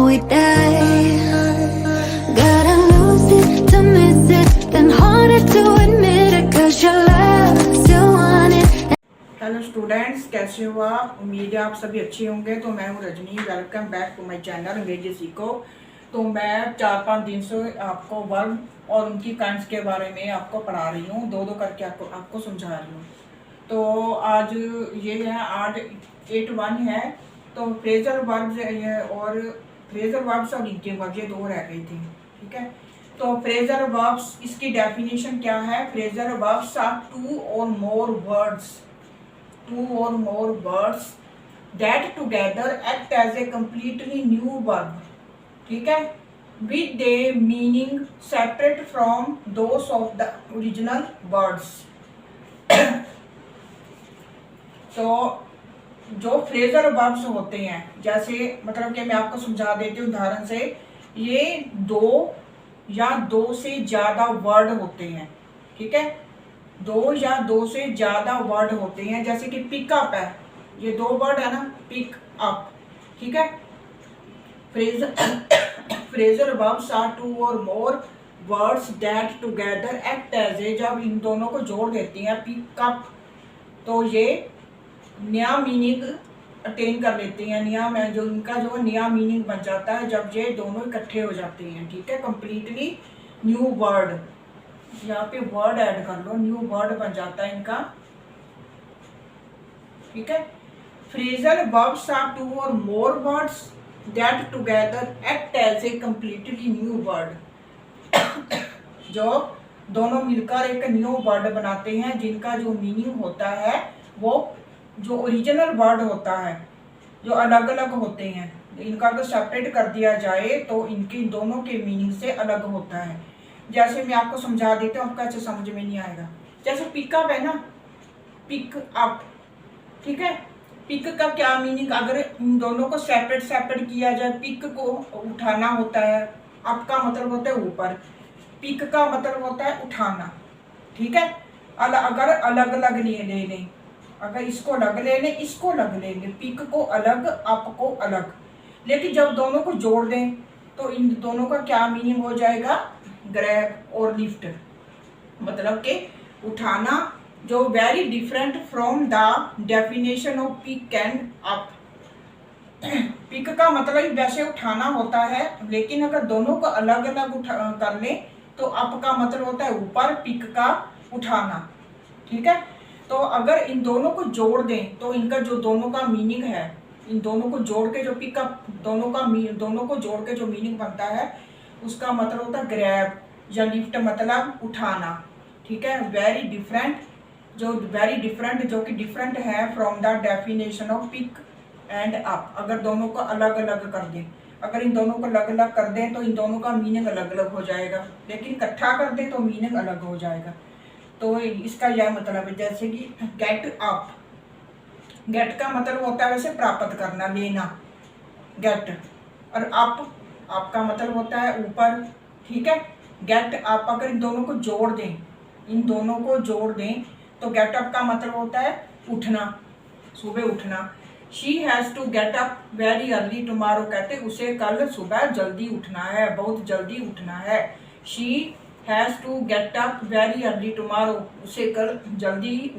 we die. Gotta lose it to miss it, then harder to admit it, cause your love still want it. Hello students, कैसे हो आप? उम्मीद है आप सभी अच्छे होंगे। तो मैं हूं Rajni, welcome back to my channel अंग्रेजी सीखो। तो मैं 4-5 दिन से आपको वर्ब और उनकी काइंड्स के बारे में आपको पढ़ा रही हूँ, दो दो करके आपको समझा रही हूँ। तो आज ये है 8-1 है। तो फ्रेजल वर्ब्स और फ्रेजल वर्ब्स और इनके वर्ब ये दो रह गए थे, ठीक है। तो फ्रेजल वर्ब्स, इसकी डेफिनेशन क्या है? Phrasal verbs are two or more words that together act as a completely new verb, ठीक है, with a meaning separate from those of the original words। तो जो फ्रेजल वर्ब्स होते हैं, जैसे मतलब कि मैं आपको समझा देती हूँ उदाहरण से। ये दो या दो से ज्यादा वर्ड होते हैं, ठीक है, दो या दो से ज्यादा वर्ड होते हैं। जैसे कि पिकअप है, ये दो वर्ड है ना, पिक अप, ठीक है। Phrasal verbs are two or more words that together act as a, जब इन दोनों को जोड़ देती हैं पिकअप, तो ये नया मीनिंग अटेन कर लेती हैं। नया में जो इनका जो नया मीनिंग बन जाता है जब ये दोनों इकट्ठे हो जाते हैं, ठीक है। कंप्लीटली न्यू वर्ड, यहाँ पे वर्ड ऐड कर लो, न्यू वर्ड बन जाता है इनका, ठीक है। Phrasal verbs are two or more words that together act as a completely new word. जो दोनों मिलकर एक न्यू वर्ड बनाते हैं, जिनका जो मीनिंग होता है वो जो ओरिजिनल वर्ड होता है, जो अलग अलग होते हैं, इनका अगर सेपरेट कर दिया जाए तो इनके दोनों के मीनिंग से अलग होता है। जैसे मैं आपको समझा देती हूँ, आपका अच्छा समझ में नहीं आएगा। जैसे पिकअप है ना, पिक अप, ठीक है। पिक का क्या मीनिंग? अगर इन दोनों को सेपरेट किया जाए, पिक को उठाना होता है, अप का मतलब होता है ऊपर, पिक का मतलब होता है उठाना, ठीक है। अगर अलग अलग ले लें, अगर इसको अलग ले लें, इसको अलग ले लें, पिक को अलग, अप को अलग, लेकिन जब दोनों को जोड़ दें तो इन दोनों का क्या मीनिंग हो जाएगा? ग्रैब और लिफ्ट, मतलब कि उठाना, जो very different from the definition of pick and up. Pick का मतलब वैसे उठाना होता है, लेकिन अगर दोनों को अलग अलग कर लें तो अप का मतलब होता है ऊपर, पिक का उठाना, ठीक है। तो अगर इन दोनों को जोड़ दें तो इनका जो दोनों का मीनिंग है, इन दोनों को जोड़ के जो पिकअप, दोनों को जोड़ के जो मीनिंग बनता है उसका मतलब होता है ग्रैब या लिफ्ट, मतलब उठाना, ठीक है। वेरी डिफरेंट, जो कि डिफरेंट है from the definition of pick and up. अगर दोनों को अलग अलग कर दें, अगर इन दोनों को अलग अलग कर दें तो इन दोनों का मीनिंग अलग अलग हो जाएगा, लेकिन इकट्ठा कर दें तो मीनिंग अलग हो जाएगा। तो इसका यह मतलब है, जैसे कि गेट अप, गेट का मतलब होता है वैसे प्राप्त करना, लेना, गेट, और अप, आपका मतलब होता है ऊपर, ठीक है। गेट अप, अगर इन दोनों को जोड़ दें, इन दोनों को जोड़ दें तो गेट अप का मतलब होता है उठना, सुबह उठना। She has to get up very early tomorrow, कहते उसे कल सुबह जल्दी उठना है, बहुत जल्दी उठना है। She has to get up very early tomorrow, उसे कल जल्दी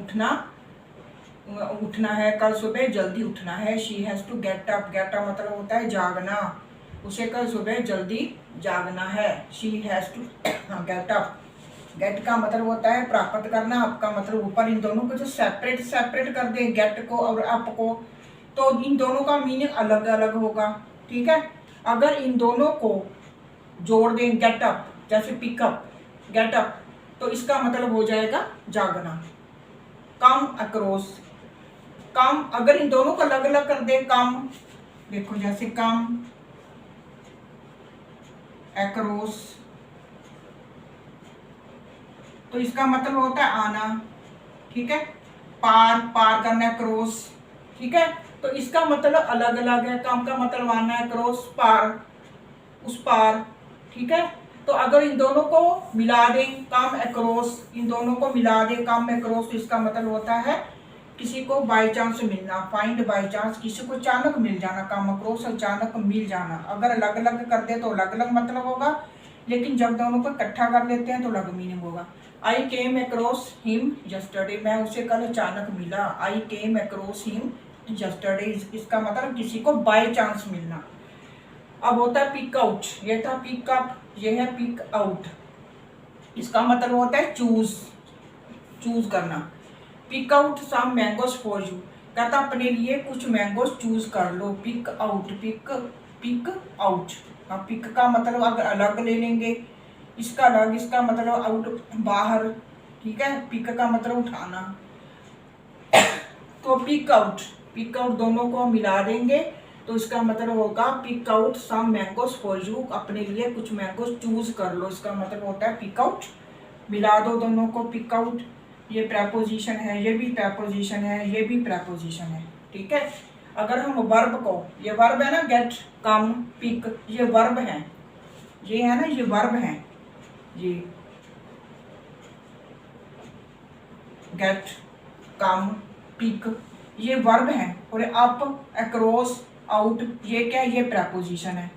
उठना है, कल सुबह जल्दी उठना है। She has to get up, get up मतलब होता है जागना, उसे कल सुबह जल्दी जागना है। She has to get up, get का मतलब होता है प्राप्त करना, अप का मतलब ऊपर। इन दोनों को जो सेपरेट कर दें, गेट को और अप को, तो इन दोनों का मीनिंग अलग अलग होगा, ठीक है। अगर इन दोनों को जोड़ दें, गेट अप, जैसे पिकअप, गेट अप, तो इसका मतलब हो जाएगा जागना। कम अक्रॉस, कम, अगर इन दोनों को अलग अलग कर दें, कम, देखो जैसे कम अक्रॉस, तो इसका मतलब होता है आना, ठीक है। पार करना, क्रॉस, ठीक है। तो इसका मतलब अलग अलग है, कम का मतलब आना है, क्रॉस पार, उस पार, ठीक है। तो अगर इन दोनों को मिला दें, कम अक्रॉस, इन दोनों को मिला दें, कम अक्रॉस, तो इसका मतलब होता है किसी को बाय चांस मिलना, फाइंड बाय चांस, किसी को अचानक मिल जाना, कम अक्रॉस अचानक मिल जाना। अगर अलग अलग कर दे तो अलग अलग मतलब होगा, लेकिन जब दोनों को इकट्ठा कर लेते हैं तो अलग मीनिंग होगा। आई केम अक्रॉस हिम यस्टरडे, मैं उसे कल अचानक मिला। आई केम अक्रॉस हिम यस्टरडे, इसका मतलब किसी को बाय चांस मिलना। अब होता है पिक आउट, ये था पिक अप, ये है पिक आउट। इसका मतलब होता है चूज, चूज करना। Pick out some mangoes for you, कहता अपने लिए कुछ मैंगोज चूज कर लो। Pick out, pick out. अब पिक का मतलब अगर अलग ले लेंगे, इसका अलग, इसका मतलब आउट बाहर, ठीक है। पिक का मतलब उठाना, तो पिक आउट दोनों को मिला देंगे तो इसका मतलब होगा pick out some mangoes for you, अपने लिए कुछ मैंगोज चूज कर लो। इसका मतलब होता है पिक आउट, मिला दो दोनों को, पिक आउट। ये प्रेपोजिशन है, ये भी प्रेपोजिशन है, ये भी प्रेपोजिशन है, ठीक है। अगर हम वर्ब को, ये वर्ब है ना गेट, कम, पिक, ये वर्ब है, ये है ना, ये वर्ब है, ये गेट, कम, पिक, ये वर्ब है। और अप, अक्रॉस, आउट, ये क्या है, ये प्रेपोजिशन है।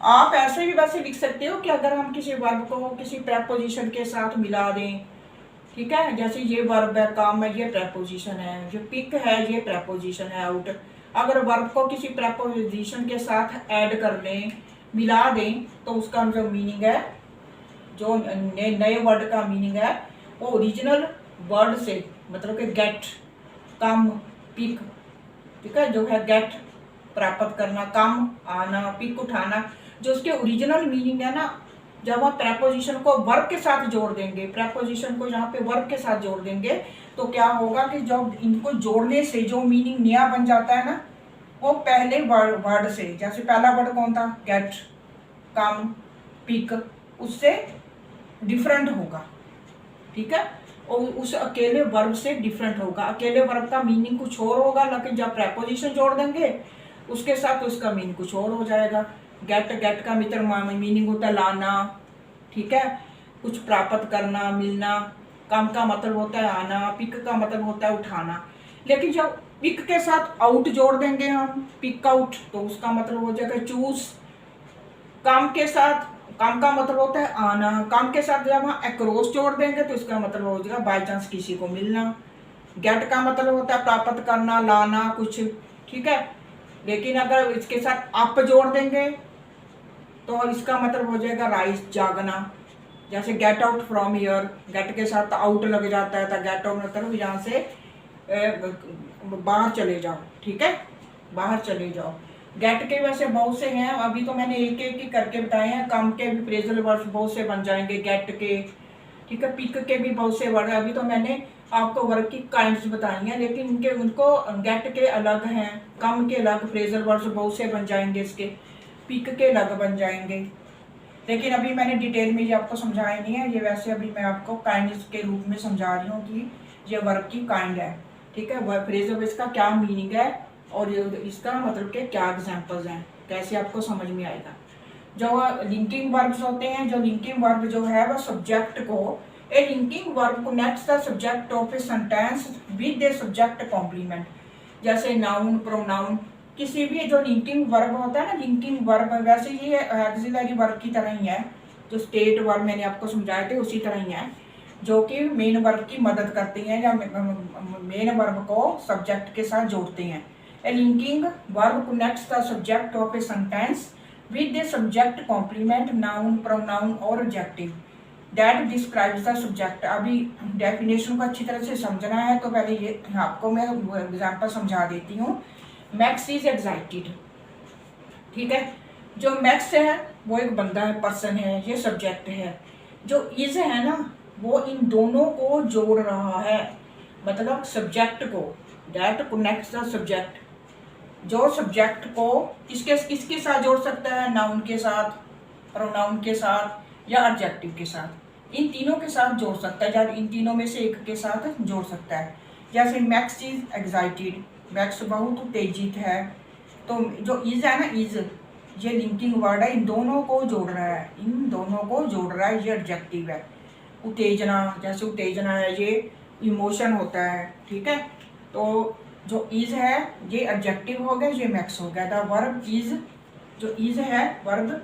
आप ऐसे भी वैसे लिख सकते हो कि अगर हम किसी वर्ब को किसी प्रेपोजिशन के साथ मिला दें, ठीक है, जैसे ये वर्ब है, काम है, ये प्रेपोजिशन है, जो पिक है ये प्रेपोजिशन है, आउट। अगर वर्ब को किसी प्रेपोजिशन के साथ ऐड कर लें, मिला दें, तो उसका जो मीनिंग है, जो नए वर्ड का मीनिंग है, वो ओरिजिनल वर्ड से, मतलब कि गेट, कम, पिक, ठीक है, जो है गेट प्राप्त करना, कम आना, पिक उठाना, जो उसके ओरिजिनल मीनिंग है ना, जब आप प्रेपोजिशन को वर्ब के साथ जोड़ देंगे, प्रेपोजिशन को यहाँ पे वर्ब के साथ जोड़ देंगे, तो क्या होगा कि जब इनको जोड़ने से जो मीनिंग नया बन जाता है ना, वो पहले वर्ड से, जैसे पहला वर्ड कौन था, गेट, कम, पिक, उससे डिफरेंट होगा, ठीक है, और उस अकेले वर्ब से डिफरेंट होगा। अकेले वर्ब का मीनिंग कुछ और होगा, लेकिन जब प्रेपोजिशन जोड़ देंगे उसके साथ तो उसका मीनिंग कुछ और हो जाएगा। गेट का मित्र मीनिंग होता है लाना, ठीक है, कुछ प्राप्त करना, मिलना। कम का मतलब होता है आना, पिक का मतलब होता है उठाना। लेकिन जब पिक के साथ आउट जोड़ देंगे हम, पिक आउट, तो उसका मतलब हो जाएगा चूज। काम के साथ, काम का मतलब होता है आना, काम के साथ जब हम अक्रॉस जोड़ देंगे तो इसका मतलब हो जाएगा बाय चांस किसी को मिलना। गेट का मतलब होता है प्राप्त करना, लाना कुछ, ठीक है। लेकिन अगर इसके साथ अप जोड़ देंगे तो इसका मतलब हो जाएगा राइज, जागना। जैसे get out from here, get के साथ आउट लग जाता है, तो गेट आउट मतलब यहाँ से बाहर चले जाओ, ठीक है, बाहर चले जाओ। गेट के वैसे बहुत से हैं, अभी तो मैंने एक एक ही करके बताए हैं। कम के भी फ्रेजल वर्ड्स बहुत से बन जाएंगे गेट के, ठीक है। पिक के भी बहुत से वर्ड, अभी तो मैंने आपको वर्ड की काइंड्स बताई हैं, लेकिन इनके उनको गेट के अलग हैं, कम के अलग फ्रेजल वर्ड्स बहुत से बन जाएंगे, इसके पिक के अलग बन जाएंगे। लेकिन अभी मैंने डिटेल में ये आपको समझाया नहीं है, ये वैसे अभी मैं आपको काइंड्स के रूप में समझा रही हूँ कि ये वर्ड की काइंड है, ठीक है। फ्रेजल वर्ड्स का क्या मीनिंग है और इसका मतलब के क्या एग्जाम्पल्स हैं, कैसे आपको समझ में आएगा। जो लिंकिंग वर्ब्स होते हैं, जो लिंकिंग वर्ब जो है वह सब्जेक्ट को, a linking verb connects the subject of a sentence with a subject complement. जैसे नाउन, प्रोनाउन, किसी भी जो लिंकिंग वर्ब होता है ना, लिंकिंग वर्ब वैसे ये ऑक्सिलरी वर्ब की तरह ही है, जो स्टेट वर्ब मैंने आपको समझाए थे उसी तरह ही है, जो कि मेन वर्ब की मदद करती हैं या मेन वर्ब को सब्जेक्ट के साथ जोड़ते हैं। A linking verb connects the subject of a sentence with a subject complement, noun, pronoun or adjective that describes the subject। अभी डेफिनेशन को अच्छी तरह से समझना है तो पहले ये आपको मैं एग्जांपल समझा देती हूँ। मैक्स इज एक्साइटेड, ठीक है। जो मैक्स है वो एक बंदा है, पर्सन है, ये सब्जेक्ट है। जो इज है ना, वो इन दोनों को जोड़ रहा है, मतलब सब्जेक्ट को, दैट कनेक्ट्स द सब्जेक्ट। जो सब्जेक्ट को किसके साथ जोड़ सकता है, नाउन के साथ, प्रोनाउन के साथ या एडजेक्टिव के साथ, इन तीनों के साथ जोड़ सकता है, या इन तीनों में से एक के साथ जोड़ सकता है। जैसे मैक्स इज एक्साइटेड, मैक्स बहुत उत्तेजित है, तो जो इज है ना, इज ये लिंकिंग वर्ड है, इन दोनों को जोड़ रहा है, इन दोनों को जोड़ रहा है, ये एडजेक्टिव है। उत्तेजना, जैसे उत्तेजना है ये इमोशन होता है, ठीक है। तो जो इज है ये एडजेक्टिव हो गया, ये मैक्स हो गया। द वर्ब इज, जो इज है वर्ब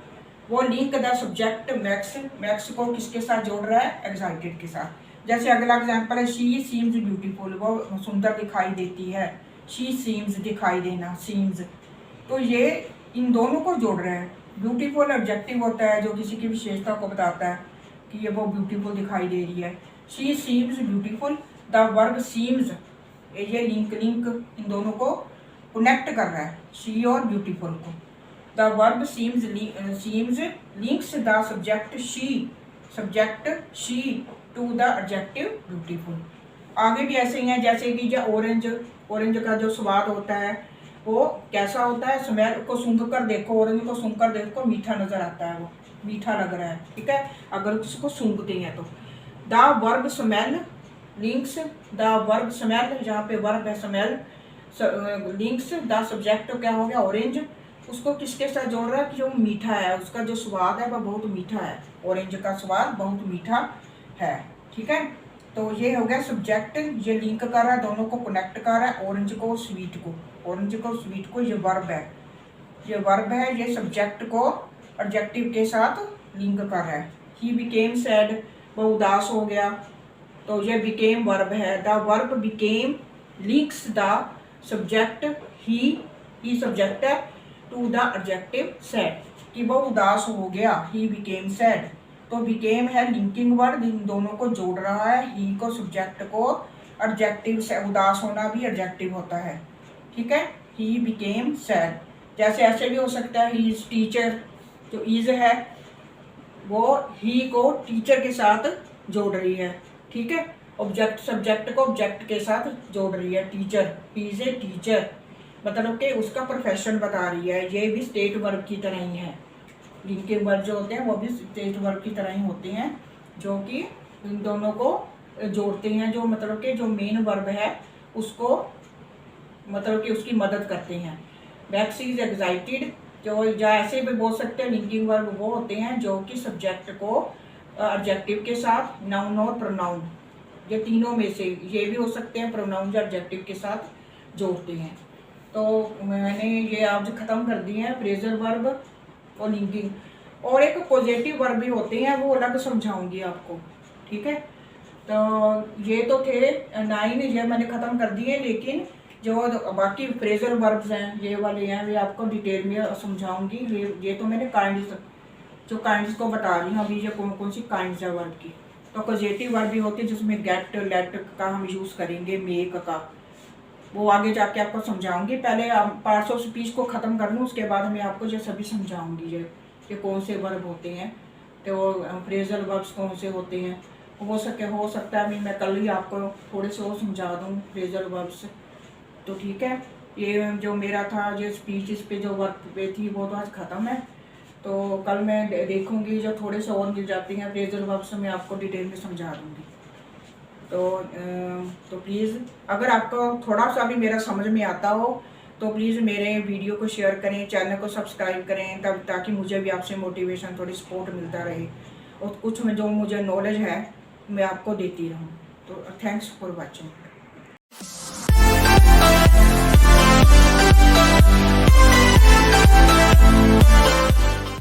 वो link the subject max, max को किसके साथ जोड़ रहा है, एक्साइटेड के साथ। जैसे अगला एग्जांपल है शी सीम्स ब्यूटीफुल, वो सुंदर दिखाई देती है। शी सीम्स दिखाई देना, सीम्स, तो ये इन दोनों को जोड़ रहे हैं। ब्यूटीफुल एडजेक्टिव होता है जो किसी की विशेषता को बताता है कि ये वो ब्यूटीफुल दिखाई दे रही है। She seems beautiful, the verb seems, ये लिंक इन दोनों को कनेक्ट कर रहा है, शी और ब्यूटीफुल को। The verb seems links the subject she to the adjective beautiful. आगे भी ऐसे ही है, जैसे कि जो ऑरेंज का जो स्वाद होता है वो कैसा होता है, स्मेल को सूंघ कर देखो, ऑरेंज को सूंघ कर देखो, मीठा नजर आता है, वो मीठा लग रहा है, ठीक है, अगर उसको सूंघते हैं तो। The verb smell links, the verb smell, जहाँ पे वर्ब है स्मेल, लिंक्स द सब्जेक्ट क्या हो गया, ऑरेंज, उसको किसके साथ जोड़ रहा है कि जो मीठा है, उसका जो स्वाद है वह बहुत मीठा है, ऑरेंज का स्वाद बहुत मीठा है, ठीक है। तो ये हो गया सब्जेक्ट, ये लिंक कर रहा है, दोनों को कनेक्ट कर रहा है, ऑरेंज को स्वीट को, ये वर्ब है, ये सब्जेक्ट को एडजेक्टिव के साथ लिंक कर रहा है। ही बिकेम सैड, वो उदास हो गया, तो ये बिकेम वर्ब है। The verb became links the subject he subject है, टू द एडजेक्टिव सैड, कि वो उदास हो गया, ही बिकेम सैड। तो बिकेम है लिंकिंग वर्ड, इन दोनों को जोड़ रहा है, ही को सब्जेक्ट को, एडजेक्टिव से उदास होना भी एडजेक्टिव होता है, ठीक है। ही बिकेम सैड, जैसे ऐसे भी हो सकता है, ही इज टीचर, जो इज है वो ही को टीचर के साथ जोड़ रही है, ठीक है, ऑब्जेक्ट सब्जेक्ट को ऑब्जेक्ट के साथ जोड़ रही है, teacher, he is a teacher, मतलब कि उसका प्रोफेशन बता रही है। ये भी स्टेट वर्ब की तरह ही है, लिंकिंग वर्ब जो होते हैं वो भी स्टेट वर्ब की तरह ही होते हैं, जो कि इन दोनों को जोड़ते हैं, जो मतलब कि जो मेन वर्ब है उसको मतलब कि उसकी मदद करते हैं। मैक्स इज एक्साइटेड, जो ऐसे भी बोल सकते हैं, लिंकिंग वर्ब वो होते हैं जो कि सब्जेक्ट को एडजेक्टिव के साथ, नाउन और प्रोनाउन, ये तीनों में से ये भी हो सकते हैं, प्रोनाउन जो एडजेक्टिव के साथ जोड़ते हैं। तो मैंने ये आज ख़त्म कर दिए हैं फ्रेजल वर्ब और लिंकिंग। और एक पॉजिटिव वर्ब भी होते हैं, वो अलग समझाऊंगी आपको, ठीक है। तो ये तो थे 9, ये मैंने ख़त्म कर दिए, लेकिन जो बाकी फ्रेजल वर्ब्स हैं ये वाले हैं वे आपको डिटेल में समझाऊंगी। ये तो मैंने काइंड्स को बता रही हूँ अभी, ये कौन सी काइंड्स है वर्ब की। तो पॉजिटिव वर्ब भी होती है जिसमें गेट, लेट का हम यूज़ करेंगे, मेक का, वो आगे जाके आपको समझाऊंगी। पहले पार्ट्स ऑफ स्पीच को ख़त्म कर लूँ, उसके बाद मैं आपको ये सभी समझाऊंगी ये कौन से वर्ब होते हैं, तो फ्रेजल वर्ब्स कौन से होते हैं। हो सकता है मैं कल ही आपको थोड़े से और समझा दूँ फ्रेजल वर्ब्स, तो ठीक है। ये जो मेरा था ये स्पीच, इस पे जो वर्क पे थी वो तो आज ख़त्म है, तो कल मैं देखूंगी जो थोड़े से और मिल जाती हैं फ्रेजल वर्ब्स, मैं आपको डिटेल में समझा दूँगी। तो प्लीज़ अगर आपको थोड़ा सा भी मेरा समझ में आता हो तो प्लीज़ मेरे वीडियो को शेयर करें, चैनल को सब्सक्राइब करें, तब ताकि मुझे भी आपसे मोटिवेशन, थोड़ी सपोर्ट मिलता रहे, और कुछ में जो मुझे नॉलेज है मैं आपको देती रहूँ। तो थैंक्स फॉर वॉचिंग।